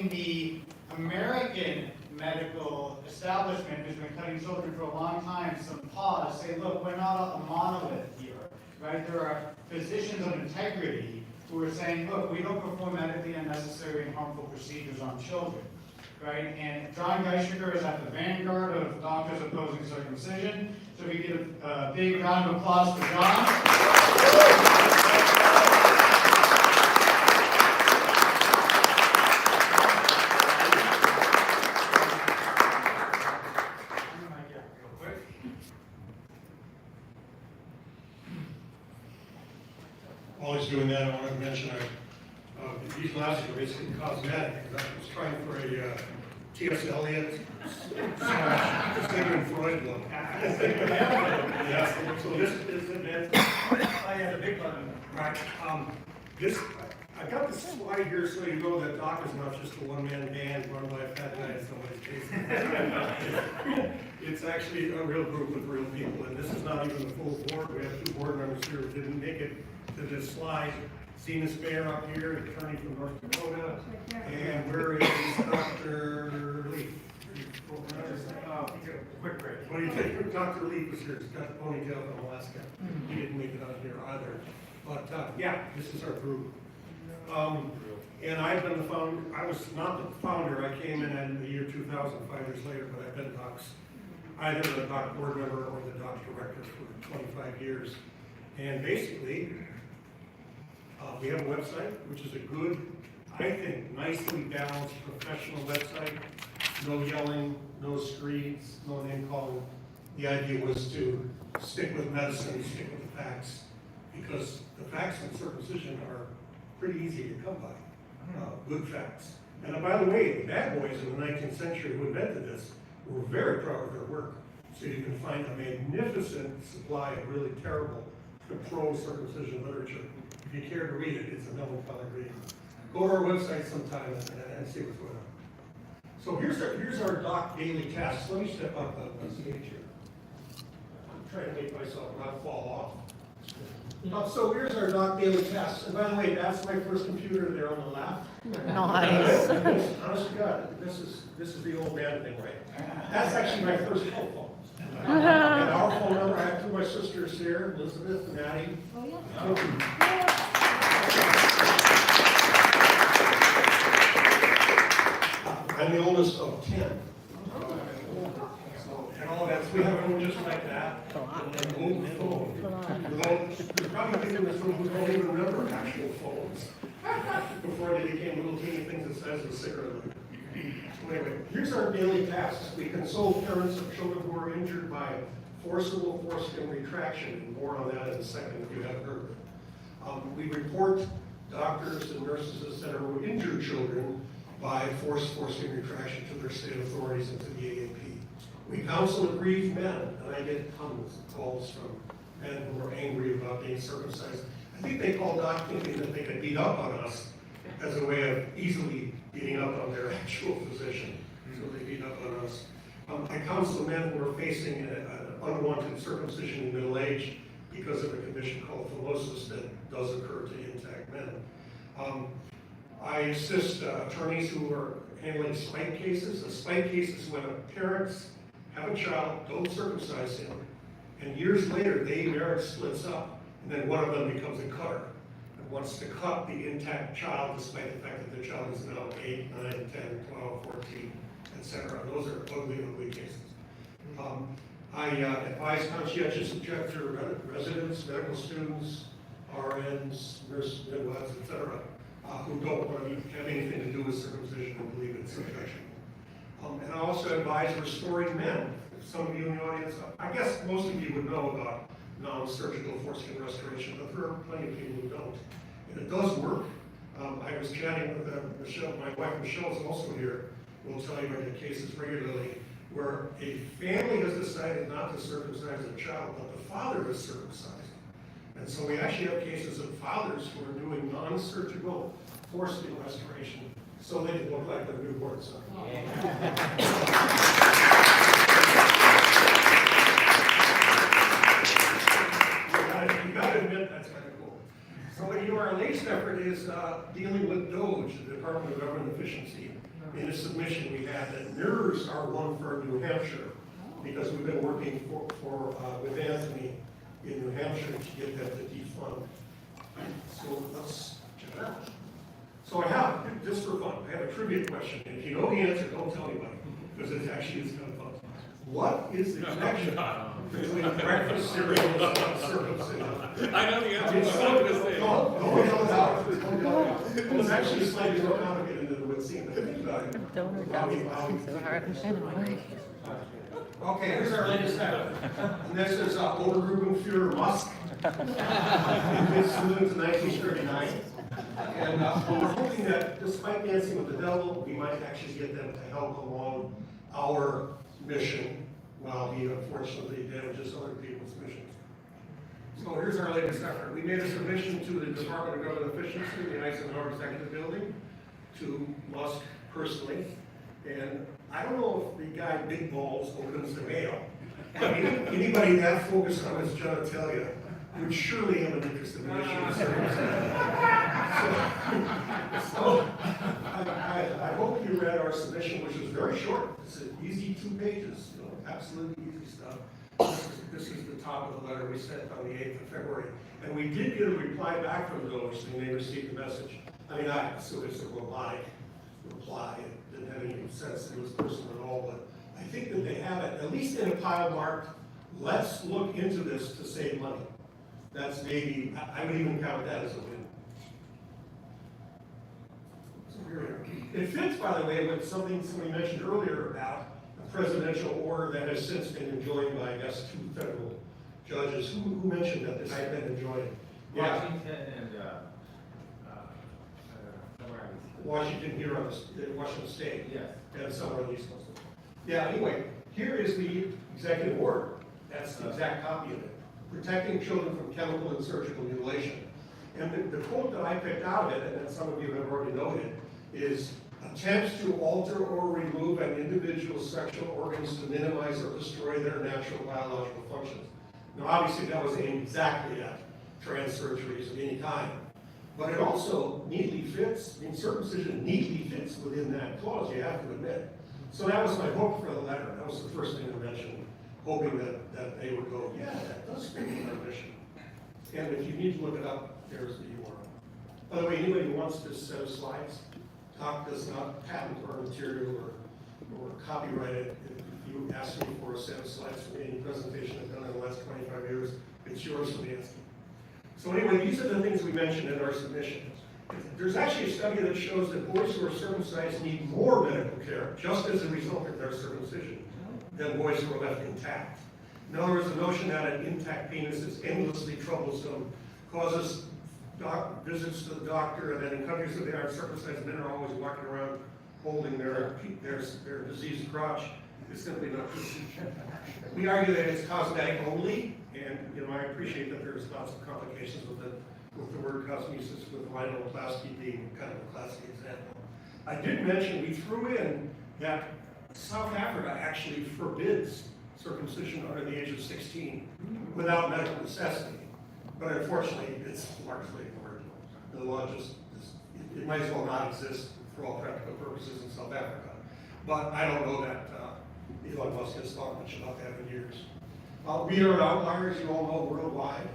giving the American medical establishment, who's been cutting children for a long time, some pause. Say, look, we're not a monolith here, right? There are physicians of integrity who are saying, look, we don't perform medically unnecessary and harmful procedures on children, right? And John Geisheker is at the vanguard of doctors opposing circumcision. So we give a big round of applause for John. While he's doing that, I want to mention these glasses are basically cosmetic. I was trying for a T.S. Eliot / Sigmund Freud look. Yeah, so this is it. I had a big one. Right. I got this slide here so you know that Doc is not just a one-man band run by a fat guy in somebody's basement. It's actually a real group of real people, and this is not even the full board. We have 2 board members here who didn't make it to this slide. Zenas Bayer up here, attorney from North Dakota, and where is Dr. Leaf? Quick break. What do you think? Dr. Leaf was here. He's got the ponytail from Alaska. He didn't make it on here either. But yeah, this is our group. And I've been the founder. I was not the founder. I came in the year 2000, 5 years later, but I've been either the doc board member or the doc director for 25 years. And basically, we have a website, which is a good, I think, nicely balanced professional website. No yelling, no screens, no name calling. The idea was to stick with medicine, stick with the facts, because the facts on circumcision are pretty easy to come by. Good facts. And by the way, the bad boys in the 19th century who invented this were very proud of their work. So you can find a magnificent supply of really terrible pro-circumcision literature. If you care to read it, it's a melancholy read. Go to our website sometime and see what's going on. So here's our doc daily tasks. Let me step up on the stage here. I'm trying to make myself not fall off. So here's our doc daily tasks. And by the way, that's my first computer there on the left. Nice. Honest to God, this is the old man thing, right? That's actually my first cell phone. And our phone number, I have 2 of my sisters here, Elizabeth and Addie. Oh, yeah. I'm the oldest of 10. And all that, so we have one just like that. And then old phone. There's probably people in this room who don't even remember actual phones. Before they became little teeny things that says the cigarette. So anyway, here's our daily tasks. We console parents of children who are injured by forcible foreskin retraction, and more on that in a second if you haven't heard of it. We report doctors and nurses, etc., who injure children by foreskin retraction to their state authorities and to the AAP. We counsel aggrieved men, and I get tons of calls from men who are angry about being circumcised. I think they call Doc thinking that they could beat up on us as a way of easily beating up on their actual physician. So they beat up on us. I counsel men who are facing an unwanted circumcision in middle age because of a condition called phimosis that does occur to intact men. I assist attorneys who are handling spite cases. A spite case is when parents have a child, don't circumcise him, and years later, the marriage splits up, and then one of them becomes a cutter and wants to cut the intact child despite the fact that the child is now 8, 9, 10, 12, 14, etc. Those are ugly, ugly cases. I advise conscientious objector residents, medical students, RNs, nurses, midwives, etc., who don't want to have anything to do with circumcision and believe it's objectionable. And I also advise restoring men. Some of you in the audience, I guess most of you would know about non-surgical foreskin restoration, but there are plenty of people who don't. And it does work. I was chatting with Michelle, my wife Michelle is also here. We'll tell you about the cases regularly where a family has decided not to circumcise a child, but the father is circumcised. And so we actually have cases of fathers who are doing non-surgical foreskin restoration so they look like their newborn son. You gotta admit that's kind of cool. So our latest effort is dealing with DOJ, the Department Department of Government Efficiency in a submission we had that mirrors our one for New Hampshire, because we've been working with Anthony in New Hampshire to get them to defund. So let's check it out. So I have, just for fun, I have a trivia question. And if you know the answer, don't tell anybody, because it actually is kind of fun. What is the connection between breakfast cereals and circumcision? I know the answer, but I'm not gonna say it. Don't yell it out. Don't yell it out. It's actually slightly more complicated than it would seem. Think about it. Donor does so hard. Anyway. Okay, here's our latest effort. Next is Obergrubenführer Musk. It's students in 1939. And we're hoping that despite dancing with the devil, we might actually get them to help along our mission while he unfortunately damages other people's missions. So here's our latest effort. We made a submission to the Department of Government Efficiency, the Eisenhower Executive Building, to Musk personally. And I don't know if the guy Big Balls opens the mail. I mean, anybody that focused on his genitalia would surely have an interest in the issue. So I hope you read our submission, which was very short. It's an easy 2 pages, absolutely easy stuff. This is the top of the letter we sent on the 8th of February. And we did get a reply back from those saying they received the message. I mean, I assume it's a robotic reply. It didn't have any sense that it was personal at all, but I think that they have it, at least in a pile marked, let's look into this to save money. That's maybe, I would even count that as a win. So here we are. It fits, by the way, with something somebody mentioned earlier about a presidential order that has since been enjoined by, I guess, 2 federal judges. Who mentioned that this had been enjoined? Yeah. Washington and, somewhere else. Washington here on Washington State. Yes. And somewhere on the East Coast. Yeah, anyway, here is the executive order. That's the exact copy of it. Protecting children from chemical and surgical mutilation. And the quote that I picked out of it, and that some of you have already noted, is attempts to alter or remove an individual's sexual organs to minimize or destroy their natural biological functions. Now, obviously, that was aimed exactly at trans surgeries of any kind. But it also neatly fits, I mean, circumcision neatly fits within that clause, you have to admit. So that was my hope for the letter. That was the first thing to mention, hoping that they would go, yeah, that does fit with our mission. And if you need to look it up, there's the URL. By the way, anybody who wants this set of slides, TOC does not patent our material or copyright it. If you ask me for a set of slides for any presentation I've done in the last 25 years, it's yours for the asking. So anyway, these are the things we mentioned in our submission. There's actually a study that shows that boys who are circumcised need more medical care just as a result of their circumcision than boys who are left intact. In other words, the notion that an intact penis is endlessly troublesome causes visits to the doctor, and then in countries where they aren't circumcised, men are always walking around holding their diseased crotch. It's simply not true. We argue that it's cosmetic only, and I appreciate that there's lots of complications with the word cosmesis, with rhinoplasty being kind of a classic example. I did mention we threw in that South Africa actually forbids circumcision under the age of 16 without medical necessity. But unfortunately, it's largely ignored. The law it might as well not exist for all practical purposes in South Africa. But I don't know that Elon Musk has thought much about that in years. We are outliers, you all know, worldwide.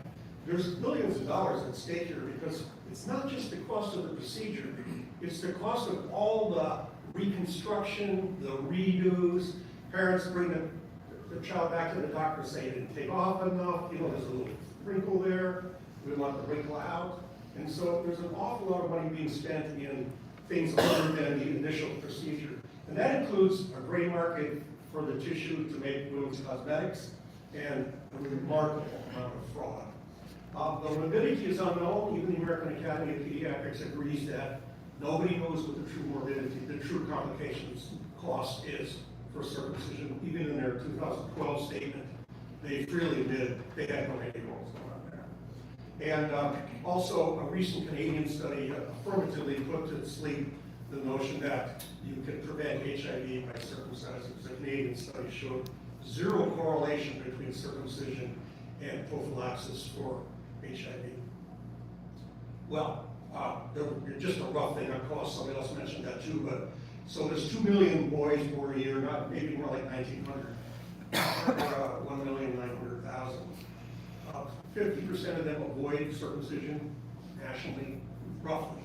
There's billions of dollars at stake here because it's not just the cost of the procedure, it's the cost of all the reconstruction, the redos. Parents bring the child back to the doctor and say it didn't take off enough, there's a little wrinkle there, we want the wrinkle out. And so there's an awful lot of money being spent in things other than the initial procedure. And that includes a gray market for the tissue to make women's cosmetics and a remarkable amount of fraud. The morbidity is unknown. Even the American Academy of Pediatrics agrees that nobody knows what the true morbidity, the true complications cost is for circumcision. Even in their 2012 statement, they freely admitted they had no idea what was going on there. And also, a recent Canadian study affirmatively put to sleep the notion that you can prevent HIV by circumcising. The Canadian study showed zero correlation between circumcision and prophylaxis for HIV. Well, Just a rough thing on cost, somebody else mentioned that too, but, so there's 2 million boys born a year, not, maybe more like 1,900, or 1,900,000. 50% of them avoid circumcision nationally, roughly.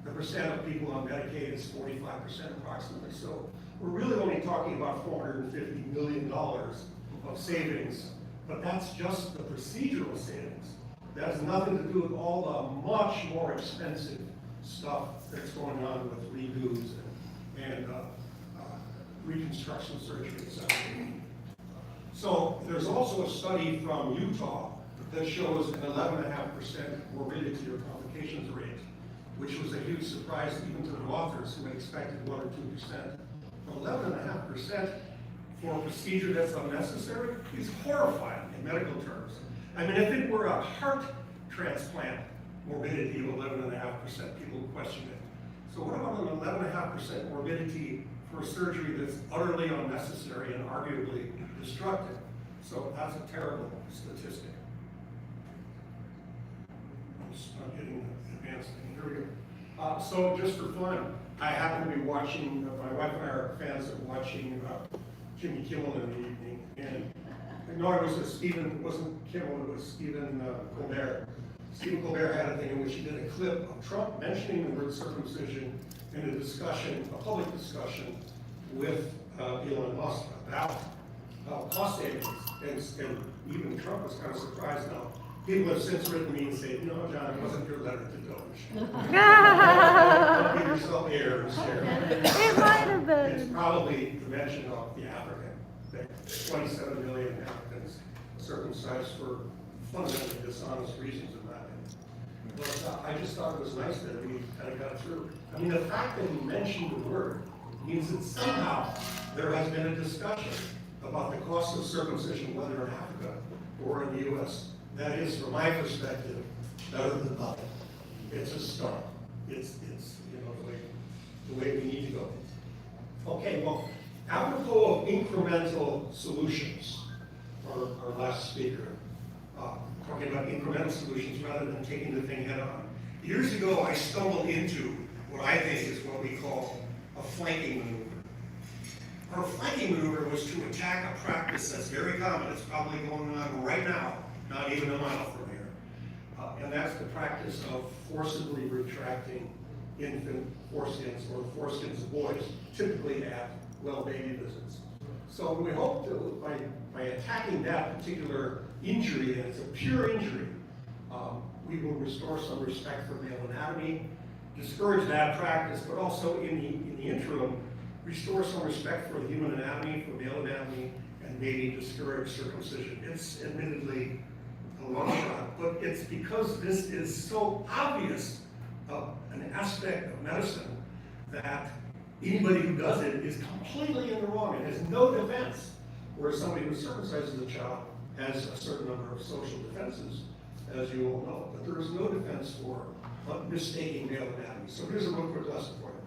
The percent of people on Medicaid is 45% approximately, so we're really only talking about $450 million of savings, but that's just the procedural savings. That has nothing to do with all the much more expensive stuff that's going on with redos and reconstruction surgery, etc. So there's also a study from Utah that shows an 11.5% morbidity or complications rate, which was a huge surprise even to the authors who had expected 1 or 2%. 11.5% for a procedure that's unnecessary is horrifying in medical terms. I mean, if it were a heart transplant morbidity of 11.5%, people would question it. So what about an 11.5% morbidity for a surgery that's utterly unnecessary and arguably destructive? So that's a terrible statistic. I'm getting advanced. Here we go. So just for fun, I happen to be watching, my wife and I are fans of watching Jimmy Kimmel in the evening. And no, it wasn't Kimmel, it was Stephen Colbert. Stephen Colbert had a thing in which he did a clip of Trump mentioning the word circumcision in a discussion, a public discussion with Elon Musk about cost savings. And even Trump was kind of surprised now. People have since written me and said, no, John, it wasn't your letter to Doge. Don't give yourself airs here. It might have been. It's probably the mention of the African, that 27 million Africans circumcised for fundamentally dishonest reasons in my opinion. But I just thought it was nice that we kind of got through. I mean, the fact that he mentioned the word means that somehow there has been a discussion about the cost of circumcision, whether in Africa or in the U.S. That is, from my perspective, better than nothing. It's a start. It's you know the way we need to go. Okay, well, apropos of incremental solutions, our last speaker, talking about incremental solutions rather than taking the thing head on. Years ago, I stumbled into what I think is what we call a flanking maneuver. Our flanking maneuver was to attack a practice that's very common. It's probably going on right now, not even a mile from here. And that's the practice of forcibly retracting infant foreskins or foreskins of boys, typically at well baby visits. So we hope to, by attacking that particular injury, and it's a pure injury, we will restore some respect for male anatomy, discourage that practice, but also in the interim, restore some respect for the human anatomy, for male anatomy, and maybe discourage circumcision. It's admittedly a long shot, but it's because this is so obvious an aspect of medicine that anybody who does it is completely in the wrong and has no defense, whereas somebody who circumcises a child has a certain number of social defenses, as you all know, but there is no defense for mistaking male anatomy. So here's a real quick lesson for you.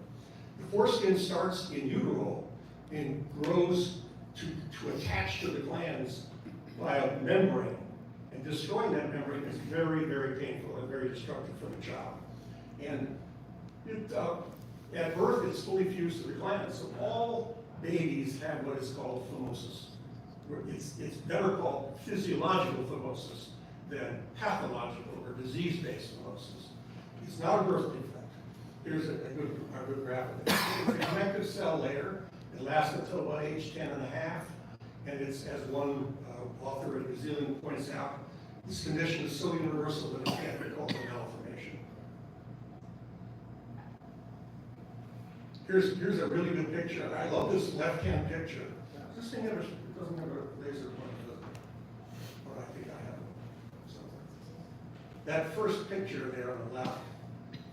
The foreskin starts in utero and grows to attach to the glands by a membrane. And destroying that membrane is very, very painful and very destructive for the child. And at birth, it's fully fused to the glands. So all babies have what is called phimosis. It's better called physiological phimosis than pathological or disease-based phimosis. It's not a birth defect. Here's a good graph of it. It's a connective cell layer. It lasts until about age 10 and a half. And it's, as one author in New Zealand points out, this condition is so universal that it can't be called a malformation. Here's a really good picture. I love this left-hand picture. This thing doesn't have a laser pointer, does it? But I think I have it. So, that first picture there on the left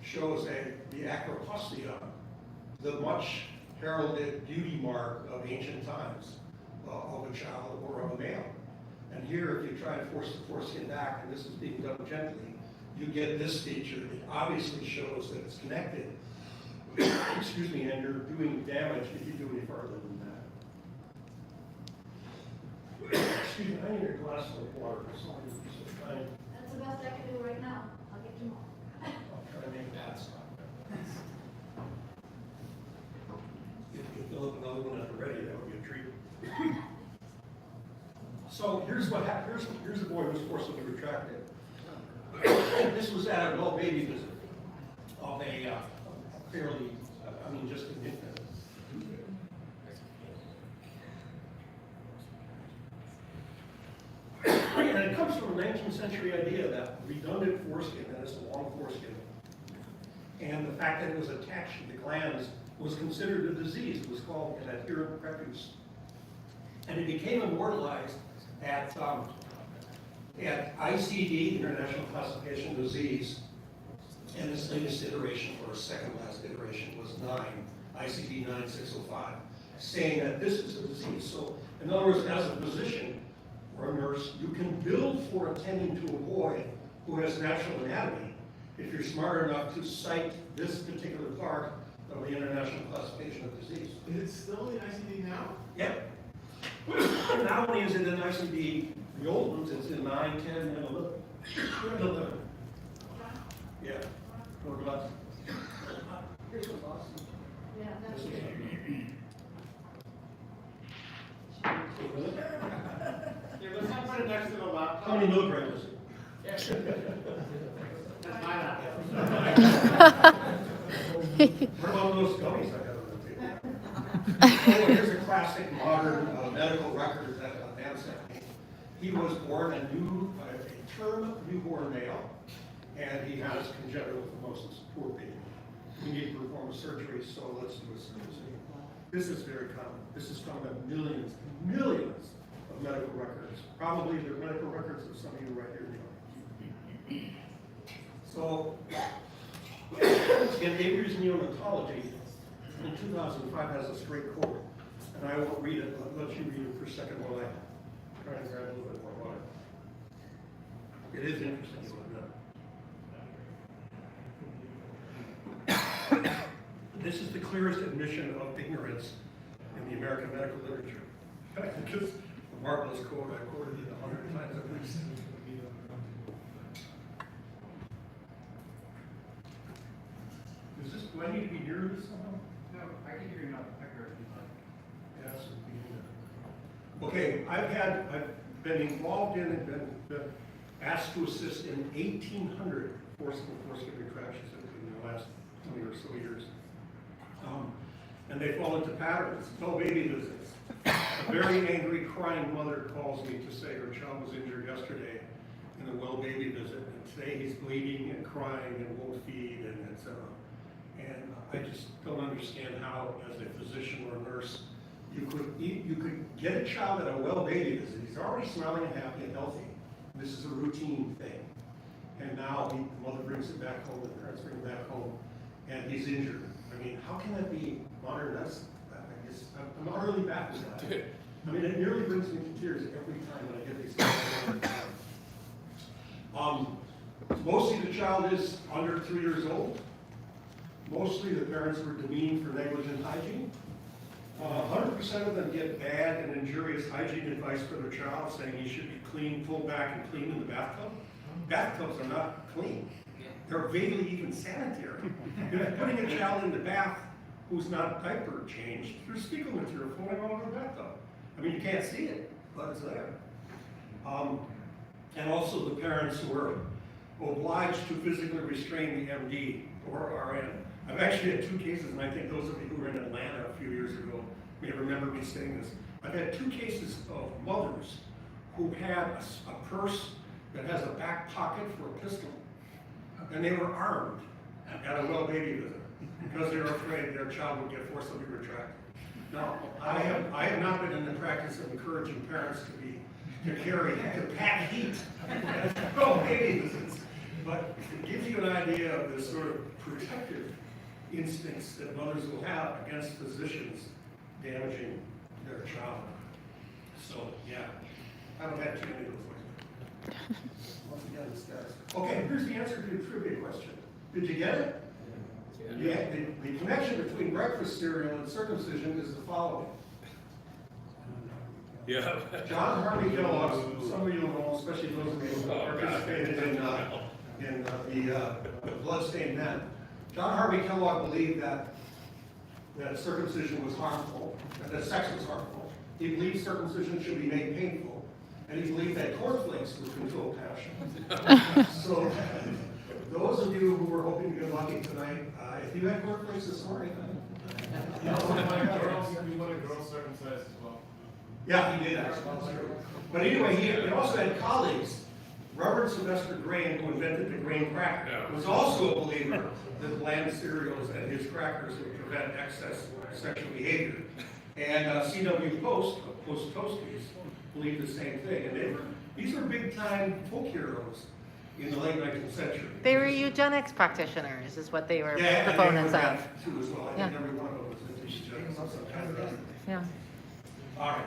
shows the acropostia, the much heralded beauty mark of ancient times of a child or of a male. And here, if you try to force the foreskin back, and this is being done gently, you get this feature. It obviously shows that it's connected. Excuse me, and you're doing damage if you do any further than that. Excuse me, I need a glass of water. That's the best I can do right now. I'll get you more. try to make that stop. If you fill up another one at the ready, that would be a treat. So here's what happened. Here's a boy who was forcibly retracted. This was at a well baby visit of a fairly, just an infant. And it comes from a 19th century idea that redundant foreskin, that is a long foreskin, and the fact that it was attached to the glands was considered a disease. It was called an adherent prepuce. And it became immortalized at ICD, International Classification of Disease, and its latest iteration, or second last iteration, was ICD 9605, saying that this is a disease. So, in other words, as a physician or a nurse, you can bill for attending to a boy who has natural anatomy if you're smart enough to cite this particular part of the International Classification of Disease. Is it still in ICD now? Yep. Not only is it in ICD, the old ones, it's in 9, 10, and 11. 11. Yeah. More glasses. Here's some glasses. Yeah, that's This is- Yeah, let's not put it next to the laptop. How many milligrams is it? That's my laptop. What about those gummies I got on the table? Oh, here's a classic modern medical record that a man sent me. He was born a term newborn male, and he has congenital phimosis. Poor baby. We need to perform a surgery, so let's do a circumcision. This is very common. This is found in millions of medical records. Probably the medical records of some of you right here in the audience. So, again, Avery's Neonatology in 2005 has a straight quote, and I won't read it. I'll let you read it for a second while I try to grab a little bit more water. It is interesting, isn't it? This is the clearest admission of ignorance in the American medical literature. Just a marvelous quote. I quoted it 100 times at least. Do I need to be near this somehow? No, I can hear you now. I heard you. Yes. Okay, I've been involved in and been asked to assist in 1,800 forcible foreskin retractions in the last 20 or so years. And they fall into patterns. No baby visits. A very angry, crying mother calls me to say her child was injured yesterday in a well baby visit, and today he's bleeding and crying and won't feed, and etc. And I just don't understand how, as a physician or a nurse, you could get a child at a well baby visit. He's already smiling and happy and healthy. This is a routine thing. And now the mother brings him back home, the parents bring him back home, and he's injured. I mean, how can that be modern? I'm utterly baffled by it. I mean, it nearly brings me to tears every time when I get these things. Mostly the child is under 3 years old. Mostly the parents were demeaned for negligent hygiene. 100% of them get bad and injurious hygiene advice for their child, saying he should be clean, pulled back and clean in the bathtub. Bathtubs are not clean. They're vaguely even sanitary. You're putting a child in the bath who's not diaper changed, there's fecal material flowing all over the bathtub. I mean, you can't see it, but it's there. And also the parents who are obliged to physically restrain the MD or RN. I've actually had 2 cases, and I think those of you who were in Atlanta a few years ago may remember me saying this. I've had 2 cases of mothers who had a purse that has a back pocket for a pistol, and they were armed at a well baby visit because they were afraid their child would get forcibly retracted. Now, I have not been in the practice of encouraging parents to pack heat at well baby visits, but it gives you an idea of the sort of protective instincts that mothers will have against physicians damaging their child. So, yeah, I haven't had too many of those lately. Once again, this guy's. Okay, here's the answer to your trivia question. Did you get it? Yeah. The connection between breakfast cereal and circumcision is the following. Yeah. John Harvey Kellogg, some of you will know, especially those of you who participated in in the Bloodstained Men. John Harvey Kellogg believed that circumcision was harmful, that sex was harmful. He believed circumcision should be made painful, and he believed that cornflakes would control passion. So, those of you who were hoping to get lucky tonight, if you had cornflakes this morning, You want a girl circumcised as well. yeah, he did actually, that's true. But anyway, he also had colleagues. Reverend Sylvester Grain, who invented the grain cracker, was also a believer that bland cereals and his crackers would prevent excess sexual behavior. And C.W. Post, Post Toasties, believed the same thing. And these were big-time folk heroes in the late 19th century. They were eugenics practitioners, is what they were Yeah, proponents and they were of. that too as well. I Yeah. think every one of them was into eugenics of some kind. Yeah. All right.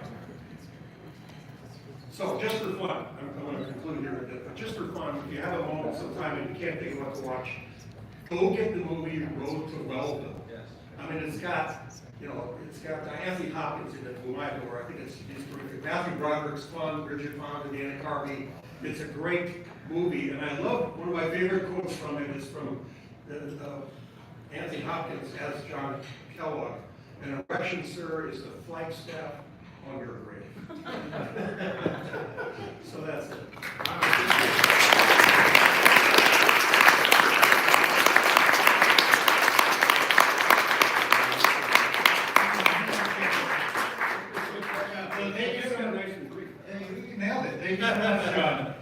So just for fun, I'm going to conclude here, but just for fun, if you have a moment sometime and you can't think of what to watch, go get the movie Road to Wellville. I mean, it's got Anthony Hopkins in it, who I adore. I think it's terrific. Matthew Broderick's fun, Bridget Fonda, Dana Carvey. It's a great movie, and I love, one of my favorite quotes from it is from Anthony Hopkins as John Kellogg. An erection, sir, is the flagstaff on your grave. So that's it. Nailed it. Thank you so much, John.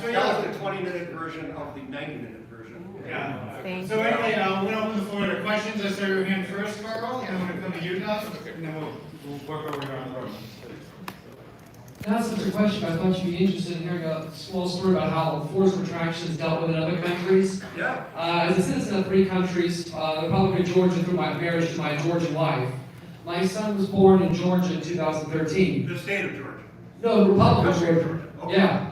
So That was the 20-minute version of the 90-minute version. Yeah. Thank So you. anyway, we're gonna open the floor to questions. Let's start your hand first, Carl, and I'm gonna come to you, Doug, and then we'll work over down the road. Not such a question, but I thought you'd be interested in hearing a small story about how forced retraction is dealt with in other countries. Yeah. As a citizen of 3 countries, the Republic of Georgia through my marriage to my Georgian wife, my son was born in Georgia in 2013. The state of Georgia. No, the Republic of Country of Georgia. Georgia. Okay. Yeah.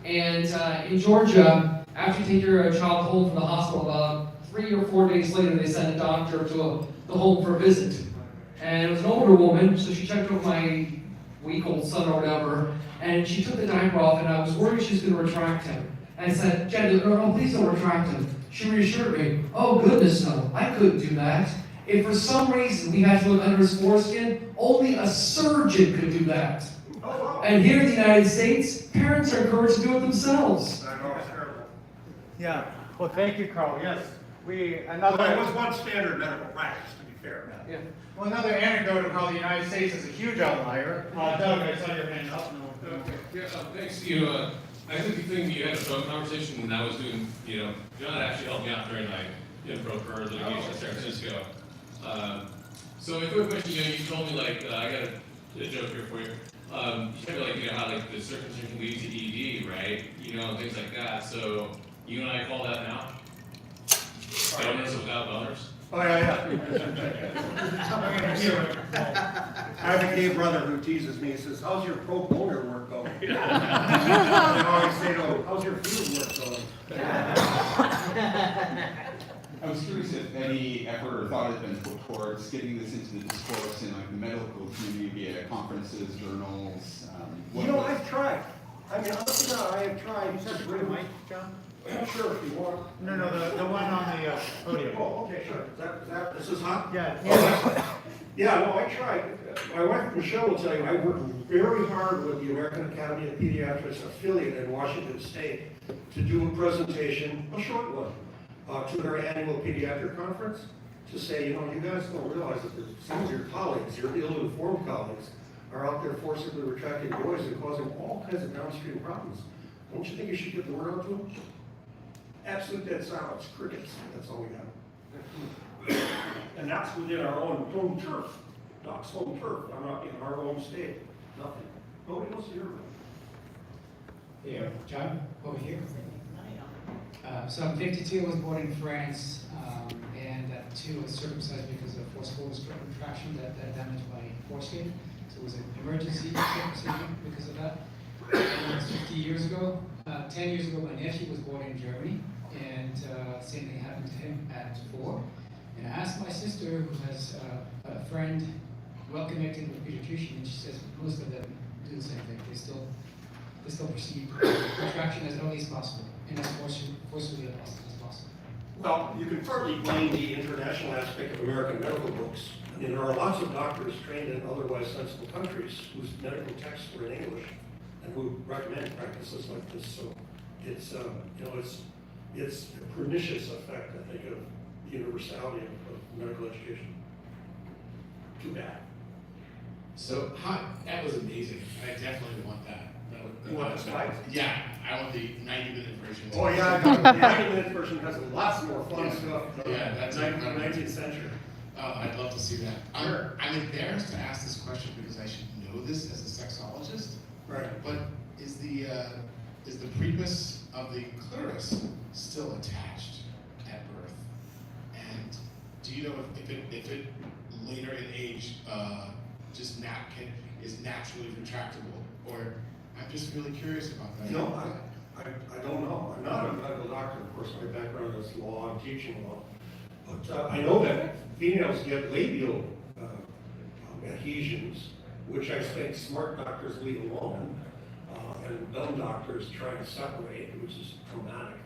And in Georgia, after you take your child home from the hospital, about 3 or 4 days later, they send a doctor to the home for a visit. And it was an older woman, so she checked over my week-old son or whatever, and she took the diaper off, and I was worried she was going to retract him. And I said, Jen, no, please don't retract him. She reassured me, oh goodness no, I couldn't do that. If for some reason we had to look under his foreskin, only a surgeon could do that. Oh, wow. And here in the United States, parents are encouraged to do it themselves. I know, it's terrible. Yeah, well, thank you, Carl, yes. Well, there was one standard medical practice, to be fair. Yeah. Well, another anecdote of how the United States is a huge outlier. Doug, I saw your hand up. Okay, yeah, thanks. I think the thing you had a phone conversation when I was doing, John actually helped me out during my info for litigation in San Francisco. So a quick question, you told me I got a joke here for you. You told me how the circumcision leads to ED, right? Things like that. So you and I call that now? Donors without donors? Oh, yeah. I have a gay brother who teases me. He says, how's your pro boner work going? I always say, no, how's your field work going? I was curious if any effort or thought has been put towards getting this into the discourse in the medical community via conferences, journals. I've tried. I mean, honestly, I have tried. You said bring a mic, John? I'm sure if you want. No, the one on the podium. Oh, okay, sure. This is hot? Yeah. Yeah, no, I tried. My wife Michelle will tell you, I worked very hard with the American Academy of Pediatrics affiliate in Washington State to do a presentation, a short one, to their annual pediatric conference, to say, you guys don't realize that some of your colleagues, your ill-informed colleagues, are out there forcibly retracting boys and causing all kinds of downstream problems. Don't you think you should get the word out to them? Absolute dead silence, crickets, that's all we have. And that's within our own home turf, Doc's home turf, I'm not in our home state, nothing. Nobody wants to hear about it. Yeah, John, over here. So I'm 52, I was born in France, and at 2 I was circumcised because of forcible retraction that damaged my foreskin. So it was an emergency circumcision because of that. And 50 years ago, 10 years ago, my nephew was born in Germany, and same thing happened to him at 4. And I asked my sister, who has a friend well connected with pediatrician, and she says most of them do the same thing. They still proceed retraction as early as possible. and as forcefully as possible. Well, you can partly blame the international aspect of American medical books. I mean, there are lots of doctors trained in otherwise sensible countries whose medical texts were in English and who recommend practices like this. So it's, it's a pernicious effect, I think, of the universality of medical education. Too bad. So, that was amazing. I definitely want that. You want the slides? Yeah, I want the 90-minute version. Oh, yeah, the 90-minute version has lots more fun stuff. Yeah, that's 19th century. Oh, I'd love to see that. I'm embarrassed to ask this question because I should know this as a sexologist. Right. But is the prepuce of the clitoris still attached at birth? And do you know if it later in age just is naturally retractable? Or I'm just really curious about that. You know, I don't know. I'm not a medical doctor, of course. My background is law and teaching law. But I know that females get labial adhesions, which I think smart doctors leave alone, and dumb doctors try to separate, which is traumatic.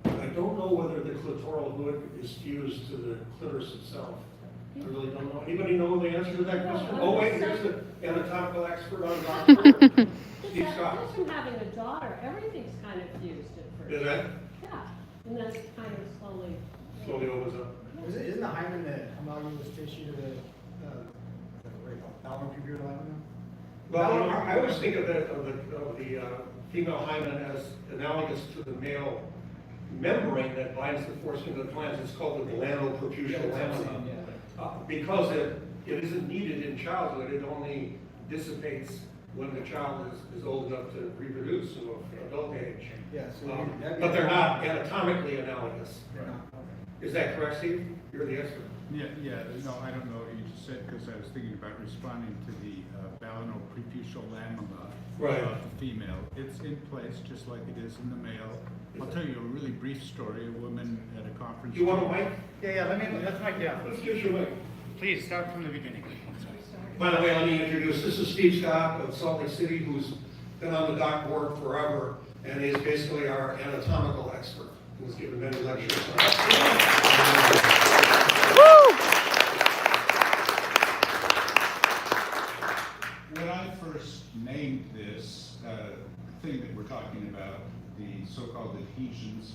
I don't know whether the clitoral hood is fused to the clitoris itself. I really don't know. Anybody know the answer to that question? Oh, wait, here's the anatomical expert on doctor. Steve Scott. Just from having a daughter, everything's kind of fused at first. Is that? Yeah, and then it kind of slowly. Slowly opens up. Isn't the hymen the homologous tissue to the bowel pubic hymen? Well, I always think of the female hymen as analogous to the male membrane that binds the foreskin to the glands. It's called the glandoperputial lamina. Because it isn't needed in childhood, it only dissipates when the child is old enough to reproduce, in adult age. Yeah, so But they're not anatomically analogous. They're not, okay. Is that correct, Steve? You're the expert. Yeah, no, I don't know what you just said, because I was thinking about responding to the balano-preputial lamina Right. of the female. It's in place just like it is in the male. I'll tell you a really brief story. A woman at a conference. You want a mic? Yeah, let's mic down. Let's get your mic. Please, start from the beginning. By the way, let me introduce, this is Steve Scott of Salt Lake City, who's been on the doc board forever, and is basically our anatomical expert, who's given many lectures. When I first named this thing that we're talking about, the so-called adhesions,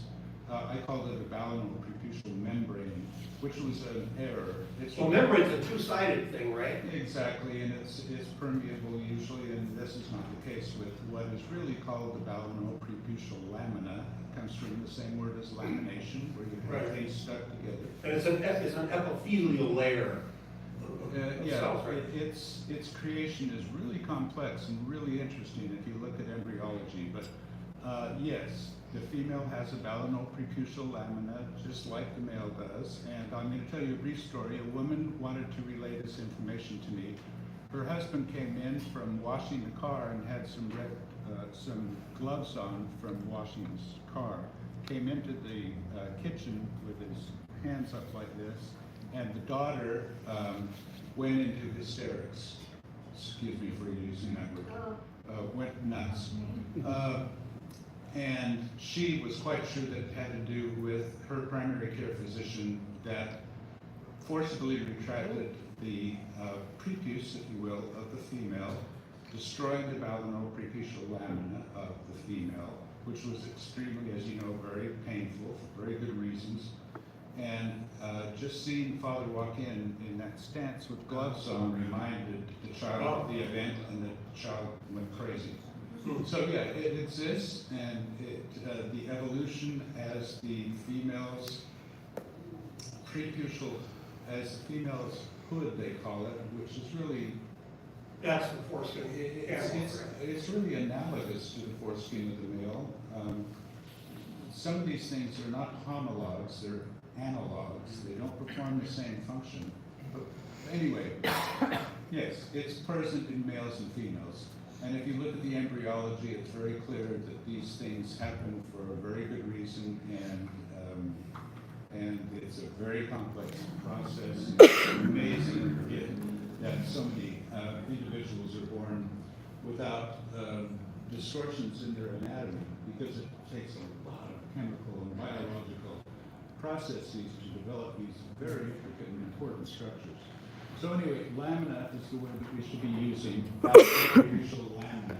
I called it a balano-preputial membrane, which was an error. Well, membrane's a two-sided thing, right? Exactly, and it's permeable usually, and this is not the case with what is really called the balano-preputial lamina. It comes from the same word as lamination, where you have things stuck together. And it's an epithelial layer. Yeah, cells, right? its creation is really complex and really interesting if you look at embryology. But yes, the female has a balano-preputial lamina, just like the male does. And I'm going to tell you a brief story. A woman wanted to relay this information to me. Her husband came in from washing the car and had some gloves on from washing his car. Came into the kitchen with his hands up like this, and the daughter went into hysterics. Excuse me for using that word. Went nuts. And she was quite sure that it had to do with her primary care physician that forcibly retracted the prepuce, if you will, of the female, destroying the balano-preputial lamina of the female, which was extremely, as you know, very painful for very good reasons. And just seeing Father walk in that stance with gloves on reminded the child of the event, and the child went crazy. So yeah, it exists, and the evolution as the female's preputial, as the female's hood, they call it, which is really That's the foreskin. it's really analogous to the foreskin of the male. Some of these things are not homologs; they're analogs. They don't perform the same function. But anyway, yes, it's present in males and females. And if you look at the embryology, it's very clear that these things happen for a very good reason, and it's a very complex process. It's amazing that so many individuals are born without distortions in their anatomy, because it takes a lot of chemical and biological processes to develop these very freaking important structures. So anyway, lamina is the word that we should be using, usual lamina.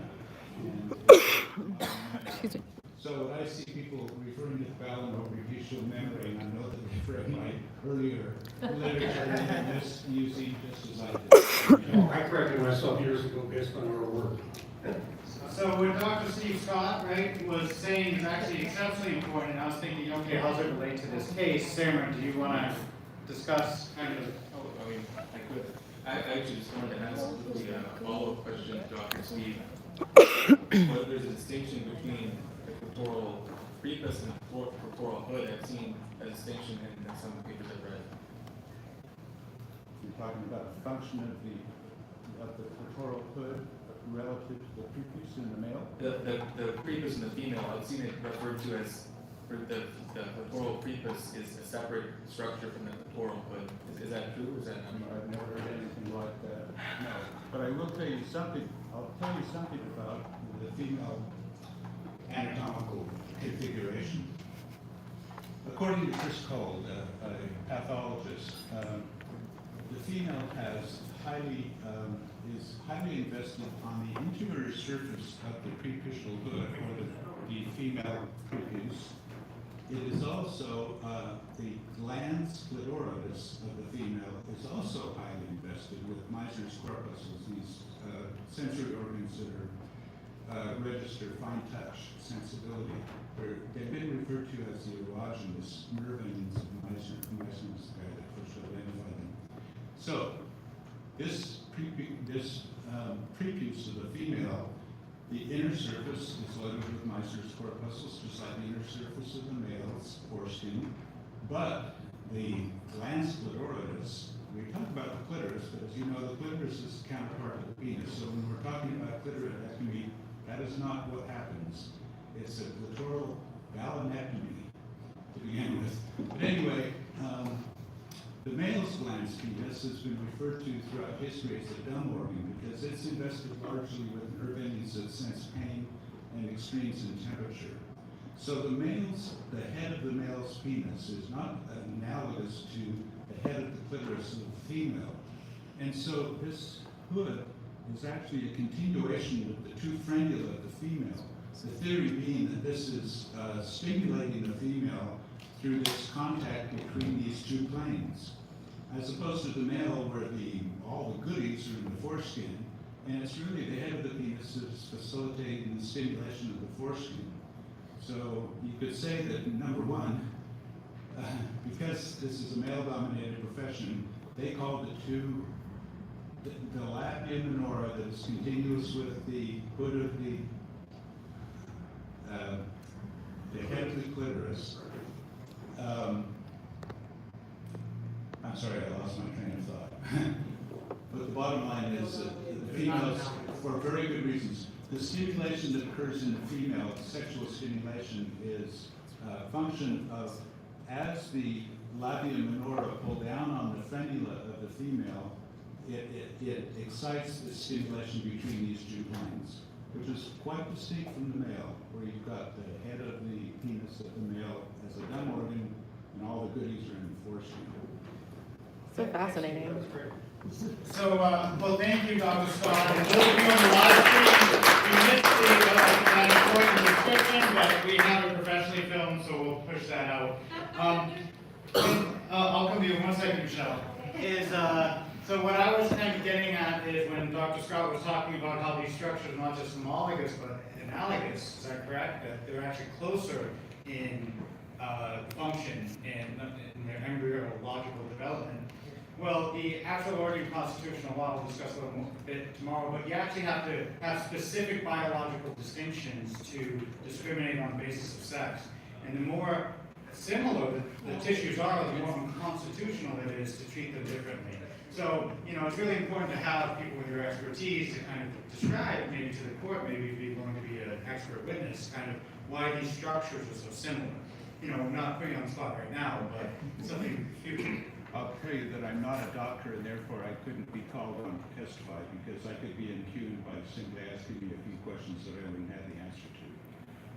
And, so when I see people referring to balanopreputial membrane, I know that they've read my earlier literature and just using just as I did. I corrected myself years ago based on our work. So what Dr. Steve Scott, right, was saying is actually exceptionally important, and I was thinking, okay, how does it relate to this case? Sarah, do you want to discuss kind of? Oh, I mean, I could. I actually just wanted to ask a follow-up question to Dr. Steve. Whether there's a distinction between the corporal preface and the corporal hood. I've seen a distinction in some of the papers I've read. You're talking about the function of the corporal hood relative to the prepuce in the male? The prepuce in the female, I've seen it referred to as the corporal prepuce is a separate structure from the corporal hood. Is that true? Or is that not? I've never heard anything like that. No. But I will tell you something. I'll tell you something about the female anatomical configuration. According to Chris Cole, a pathologist, the female is highly invested on the interior surface of the preputial hood, or the female prepuce. It is also the glans clitoris of the female is also highly invested with Meissner's corpuscles, these sensory organs that are register fine touch, sensibility. They've been referred to as the erogenous nerve endings of Meissner. Meissner's the guy that first identified them. So this prepuce of the female, the inner surface is loaded with Meissner's corpuscles, just like the inner surface of the male's foreskin. But the glans clitoris, we talk about the clitoris, but as you know, the clitoris is the counterpart of the penis. So when we're talking about clitoridectomy, that is not what happens. It's a clitoral balanectomy to begin with. But anyway, the male's glans penis has been referred to throughout history as the dumb organ because it's invested largely with nerve endings that sense pain and extremes in temperature. So the head of the male's penis is not analogous to the head of the clitoris of the female. And so this hood is actually a continuation of the two frenula of the female. The theory being that this is stimulating the female through this contact between these two planes, as opposed to the male where all the goodies are in the foreskin, and it's really the head of the penis that's facilitating the stimulation of the foreskin. So you could say that, number one, because this is a male-dominated profession, they call the labia minora that is continuous with the hood of the head of the clitoris. I'm sorry, I lost my train of thought. But the bottom line is that the females, for very good reasons, the stimulation that occurs in the female, sexual stimulation, is a function of, as the labia minora pull down on the frenula of the female, it excites the stimulation between these two planes, which is quite distinct from the male, where you've got the head of the penis of the male as a dumb organ, and all the goodies are in the foreskin. So fascinating. So, well, thank you, Dr. Scott. And those of you on the live stream, we missed that important description, but we have it professionally filmed, so we'll push that out. I'll come to you in 1 second, Michelle. So what I was kind of getting at is when Dr. Scott was talking about how these structures are not just homologous, but analogous, is that correct? That they're actually closer in function and in their embryological development. Well, the actual organ constitutional law, we'll discuss a little bit tomorrow, but you actually have to have specific biological distinctions to discriminate on the basis of sex. And the more similar the tissues are, the more unconstitutional it is to treat them differently. So, it's really important to have people with your expertise to kind of describe, maybe to the court, maybe if you're going to be an expert witness, kind of why these structures are so similar. We're not putting you on the spot right now, but something future. I'll tell you that I'm not a doctor, and therefore I couldn't be called on to testify because I could be impugned by simply asking me a few questions that I already had the answer to.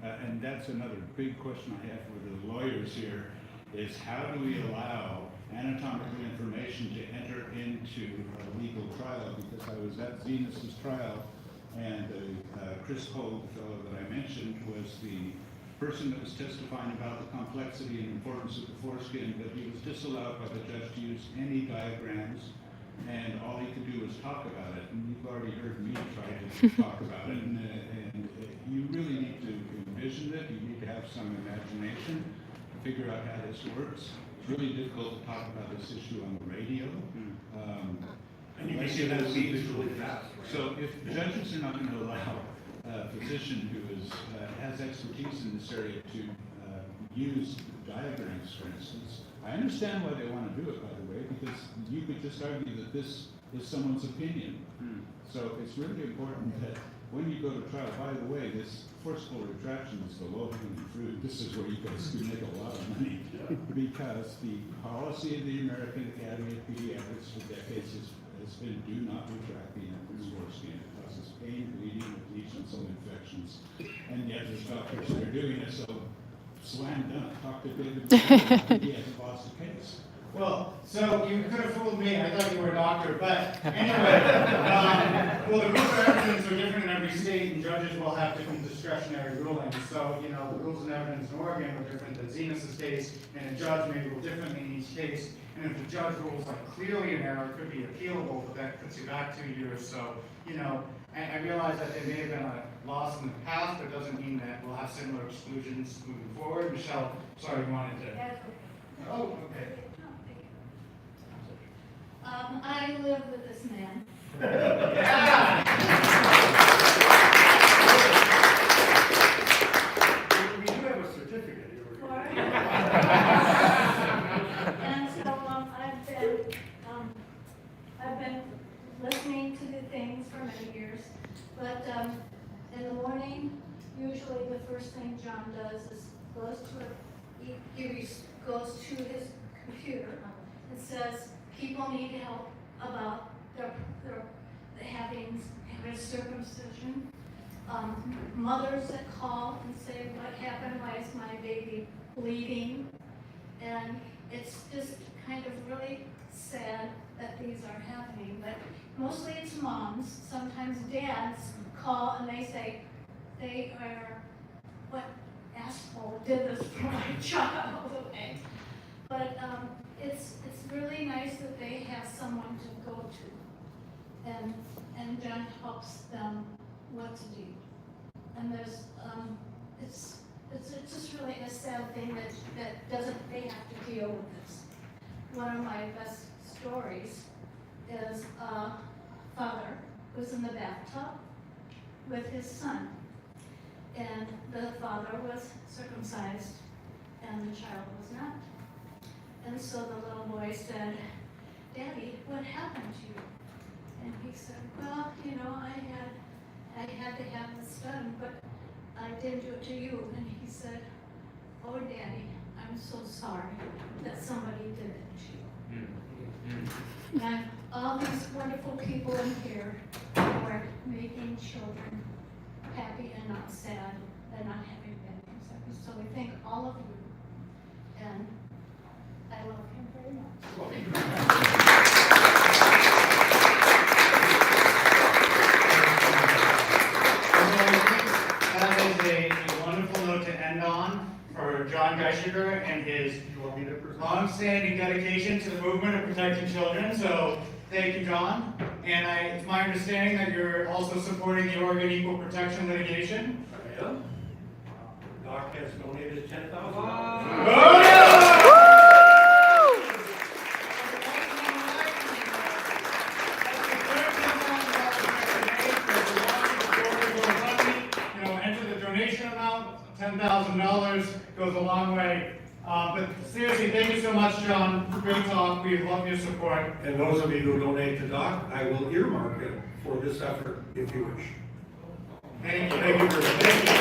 and that's another big question I have for the lawyers here, is how do we allow anatomical information to enter into a legal trial? Because I was at Zenas' trial, and Chris Hogue, the fellow that I mentioned, was the person that was testifying about the complexity and importance of the foreskin, but he was disallowed by the judge to use any diagrams, and all he could do was talk about it. And you've already heard me try to talk about it, and you really need to envision it. You need to have some imagination to figure out how this works. It's really difficult to talk about this issue on the radio. And you can see that leads really fast. So if judges are not going to allow a physician who has expertise in this area to use diagrams, for instance, I understand why they want to do it, by the way, because you could just argue that this is someone's opinion. So it's really important that when you go to trial, by the way, this forcible retraction is the low-hanging fruit. This is where you guys can make a lot of money, because the policy of the American Academy of Pediatrics for decades has been do not retract the infant's foreskin. It causes pain, bleeding, lesions, and infections. And yet there's doctors that are doing it, so slam dunk. Talk to David. He hasn't lost a case. Well, so you could have fooled me. I thought you were a doctor, but anyway, well, the rules of evidence are different in every state, and judges will have different discretionary rulings. So, you know, the rules of evidence in Oregon are different than Zenas' case, and a judge may rule differently in each case. And if the judge rules like clearly an error, it could be appealable, but that puts you back 2 years. So, you know, I realize that there may have been a loss in the past, but it doesn't mean that we'll have similar exclusions moving forward. Michelle, sorry, you wanted to. Oh, okay. I live with this man. We do have a certificate here. And so I've been listening to the things for many years, but in the morning, usually the first thing John does is goes to his computer and says, people need help about their having circumcision. Mothers that call and say, what happened? Why is my baby bleeding? And it's just kind of really sad that these are happening. But mostly it's moms. Sometimes dads call and they say, they are, what asshole did this for my child? Okay. But it's really nice that they have someone to go to, and John helps them what to do. And there's it's just really a sad thing that they have to deal with this. One of my best stories is a father who's in the bathtub with his son, and the father was circumcised and the child was not. And so the little boy said, Daddy, what happened to you? And he said, well, you know, I had to have this done, but I didn't do it to you. And he said, oh, Daddy, I'm so sorry that somebody did it to you. And all these wonderful people in here who are making children happy and not sad and not having bad things. So we thank all of you. And I love him very much. That is a wonderful note to end on for John Geisheker and his long-standing dedication to the movement of protecting children. So thank you, John. And it's my understanding that you're also supporting the Oregon Equal Protection litigation. I am. Doc has donated $10,000. $10,000 goes a long way. But seriously, thank you so much, John. Great talk. We love your support. And those of you who donate to Doc, I will earmark it for this effort if you wish. Thank you. Thank you very much.